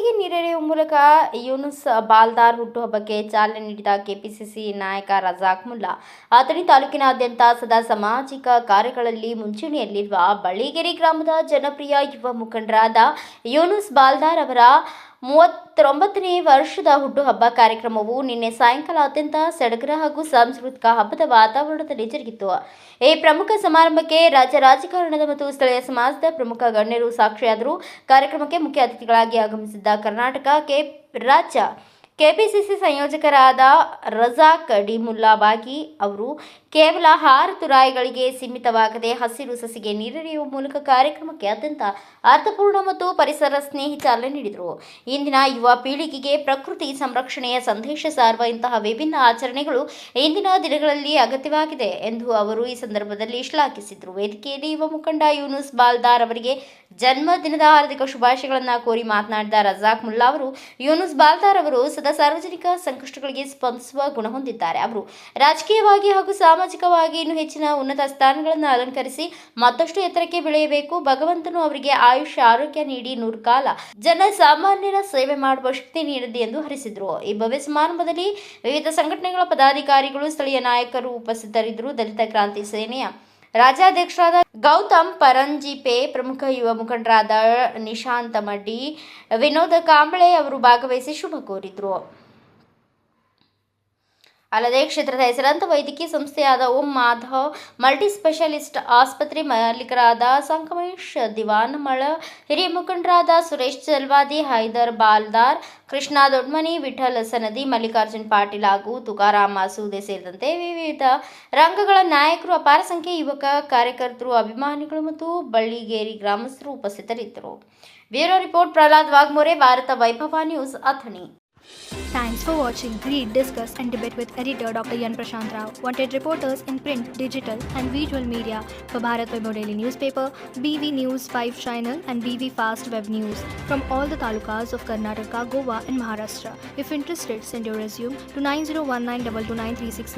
ಬಳಿಗೆ ನೀರೆರೆಯುವ ಮೂಲಕ ಯೂನುಸ್ ಬಾಲ್ದಾರ್ ಹುಟ್ಟುಹಬ್ಬಕ್ಕೆ ಚಾಲನೆ ನೀಡಿದ ಕೆಪಿಸಿಸಿ ನಾಯಕ ರಜಾಕ್ ಮುಲ್ಲಾ ಅಥಣಿ ತಾಲೂಕಿನಾದ್ಯಂತ ಸದಾ ಸಾಮಾಜಿಕ ಕಾರ್ಯಗಳಲ್ಲಿ ಮುಂಚೂಣಿಯಲ್ಲಿರುವ ಬಳಿಗೆರೆ ಗ್ರಾಮದ ಜನಪ್ರಿಯ ಯುವ ಮುಖಂಡರಾದ ಯೂನುಸ್ ಬಾಲ್ದಾರ್ ಅವರ 39ನೇ ವರ್ಷದ ಹುಟ್ಟುಹಬ್ಬ ಕಾರ್ಯಕ್ರಮವು ನಿನ್ನೆ ಸಾಯಂಕಾಲ ಅತ್ಯಂತ ಸಡಗರ ಹಾಗೂ ಸಾಂಸ್ಕೃತಿಕ ಹಬ್ಬದ ವಾತಾವರಣದಲ್ಲಿ ಜರುಗಿತು. ಈ ಪ್ರಮುಖ ಸಮಾರಂಭಕ್ಕೆ ರಾಜ್ಯ ರಾಜಕಾರಣದ ಮತ್ತು ಸ್ಥಳೀಯ ಸಮಾಜದ ಪ್ರಮುಖ ಗಣ್ಯರು ಸಾಕ್ಷಿಯಾದರು. ಕಾರ್ಯಕ್ರಮಕ್ಕೆ ಮುಖ್ಯ ಅತಿಥಿಗಳಾಗಿ ಆಗಮಿಸಿದ್ದ ಕರ್ನಾಟಕ ರಾಜ್ಯ ಕೆಪಿಸಿಸಿ ಸಂಯೋಜಕರಾದ ರಜಾಕ್ ಡಿ ಮುಲ್ಲಾಬಾಗಿ ಅವರು ಕೇವಲ 6 ತುರಾಯಿಗಳಿಗೆ ಸೀಮಿತವಾಗದೆ ಹಸಿರು ಸಸಿಗೆ ನೀರೆರೆಯುವ ಮೂಲಕ ಕಾರ್ಯಕ್ರಮಕ್ಕೆ ಅತ್ಯಂತ ಅರ್ಥಪೂರ್ಣ ಮತ್ತು ಪರಿಸರ ಸ್ನೇಹಿ ಚಾಲನೆ ನೀಡಿದರು. ಇಂದಿನ ಯುವ ಪೀಳಿಗೆಗೆ ಪ್ರಕೃತಿ ಸಂರಕ್ಷಣೆಯ ಸಂದೇಶ ಸಾರುವ ಇಂತಹ ವಿಭಿನ್ನ ಆಚರಣೆಗಳು ಇಂದಿನ ದಿನಗಳಲ್ಲಿ ಅಗತ್ಯವಾಗಿದೆ ಎಂದು ಅವರು ಈ ಸಂದರ್ಭದಲ್ಲಿ ಶ್ಲಾಘಿಸಿದರು. ವೇದಿಕೆಯಲ್ಲಿ ಯುವ ಮುಖಂಡ ಯೂನುಸ್ ಬಾಲ್ದಾರ್ ಅವರಿಗೆ ಜನ್ಮದಿನದ ಹಾರ್ದಿಕ ಶುಭಾಶಯಗಳನ್ನು ಕೋರಿ ಮಾತನಾಡಿದ ರಜಾಕ್ ಮುಲ್ಲಾ ಅವರು, ಯೂನುಸ್ ಬಾಲ್ದಾರ್ ಅವರು ಸದಾ ಸಾರ್ವಜನಿಕ ಸಂಕಷ್ಟಗಳಿಗೆ ಸ್ಪಂದಿಸುವ ಗುಣ ಹೊಂದಿದ್ದಾರೆ. ಅವರು ರಾಜಕೀಯವಾಗಿ ಹಾಗೂ ಸಾಮಾಜಿಕವಾಗಿ ಇನ್ನೂ ಹೆಚ್ಚಿನ ಉನ್ನತ ಸ್ಥಾನಗಳನ್ನು ಅಲಂಕರಿಸಿ ಮತ್ತಷ್ಟು ಎತ್ತರಕ್ಕೆ ಬೆಳೆಯಬೇಕು. ಭಗವಂತನು ಅವರಿಗೆ ಆಯುಷ್ಯ ಆರೋಗ್ಯ ನೀಡಿ 100 ಕಾಲ ಜನ ಸಾಮಾನ್ಯರ ಸೇವೆ ಮಾಡುವ ಶಕ್ತಿ ನೀಡಲಿ ಎಂದು ಹರಿಸಿದರು. ಈ ಭವ್ಯ ಸಮಾರಂಭದಲ್ಲಿ ವಿವಿಧ ಸಂಘಟನೆಗಳ ಪದಾಧಿಕಾರಿಗಳು, ಸ್ಥಳೀಯ ನಾಯಕರು ಉಪಸ್ಥಿತರಿದ್ದರು. ದಲಿತ ಕ್ರಾಂತಿ ಸೇನೆಯ ರಾಜ್ಯಾಧ್ಯಕ್ಷರಾದ ಗೌತಮ್ ಪರಂಜಿಪೆ, ಪ್ರಮುಖ ಯುವ ಮುಖಂಡರಾದ ನಿಶಾಂತ ಮಡ್ಡಿ, ವಿನೋದ ಕಾಂಬಳೆ ಅವರು ಭಾಗವಹಿಸಿ ಶುಭ ಕೋರಿದರು. ಅಲ್ಲದೆ ಕ್ಷೇತ್ರದ ಹೆಸರಾಂತ ವೈದ್ಯಕೀಯ ಸಂಸ್ಥೆಯಾದ ಓಂ ಮಾಧವ್ ಮಲ್ಟಿ ಸ್ಪೆಷಾಲಿಸ್ಟ್ ಆಸ್ಪತ್ರೆ ಮಾಲೀಕರಾದ ಸಂಗಮೇಶ್ ದಿವಾನಮಳ, ಹಿರಿಯ ಮುಖಂಡರಾದ ಸುರೇಶ್ ಚಲ್ವಾದಿ, ಹೈದರ್ ಬಾಲ್ದಾರ್, ಕೃಷ್ಣ ದೊಡ್ಮನಿ, ವಿಠಲ್ ಸನದಿ, ಮಲ್ಲಿಕಾರ್ಜುನ್ ಪಾಟೀಲ್ ಹಾಗೂ ತುಕಾರಾಮ್ ಮಸೂದೆ ಸೇರಿದಂತೆ ವಿವಿಧ ರಂಗಗಳ ನಾಯಕರು, ಅಪಾರ ಸಂಖ್ಯೆಯ ಯುವಕ ಕಾರ್ಯಕರ್ತರು, ಅಭಿಮಾನಿಗಳು ಮತ್ತು ಬಳ್ಳಿಗೇರಿ ಗ್ರಾಮಸ್ಥರು ಉಪಸ್ಥಿತರಿದ್ದರು. ಬ್ಯೂರೋ ರಿಪೋರ್ಟ್ ಪ್ರಹ್ಲಾದ್ ವಾಗ್ಮೋರೆ, ಭಾರತ ವೈಭವ news, Athani. Thanks for watching. Read, discuss and debate with editor Dr. Yan Prashant Rao. Wanted reporters in print, digital and visual media for Bharat Vaibhav Daily Newspaper, BV News 5 Channel and BV Fast Web News from all the talukas of Karnataka, Goa and Maharashtra. If interested, send your resume to 9019229369.